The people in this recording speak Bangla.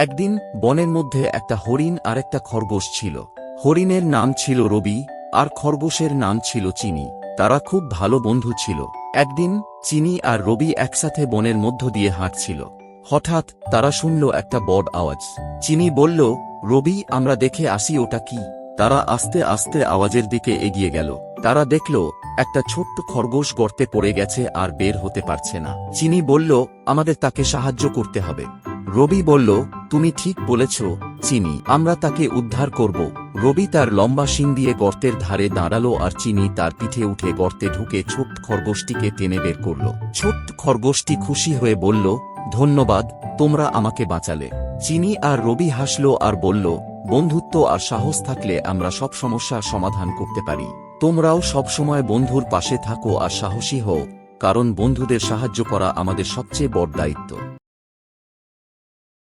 একদিন বনের মধ্যে একটা হরিণ আর একটা খরগোশ ছিল। হরিণের নাম ছিল রবি আর খরগোশের নাম ছিল চিনি। তারা খুব ভালো বন্ধু ছিল। একদিন চিনি আর রবি একসাথে বনের মধ্য দিয়ে হাঁটছিল। হঠাৎ তারা শুনল একটা বড় আওয়াজ। চিনি বলল, রবি, আমরা দেখে আসি ওটা কি। তারা আস্তে আস্তে আওয়াজের দিকে এগিয়ে গেল। তারা দেখল একটা ছোট্ট খরগোশ গর্তে পড়ে গেছে আর বের হতে পারছে না। চিনি বলল, আমাদের তাকে সাহায্য করতে হবে। রবি বলল, তুমি ঠিক বলেছ চিনি, আমরা তাকে উদ্ধার করব। রবি তার লম্বা শিং দিয়ে গর্তের ধারে দাঁড়ালো আর চিনি তার পিঠে উঠে গর্তে ঢুকে ছোট্ট খরগোশটিকে টেনে বের করল। ছোট্ট খরগোশটি খুশি হয়ে বলল, ধন্যবাদ, তোমরা আমাকে বাঁচালে। চিনি আর রবি হাসল আর বলল, বন্ধুত্ব আর সাহস থাকলে আমরা সব সমস্যার সমাধান করতে পারি। তোমরাও সবসময় বন্ধুর পাশে থাকো আর সাহসী হও, কারণ বন্ধুদের সাহায্য করা আমাদের সবচেয়ে বড় দায়িত্ব।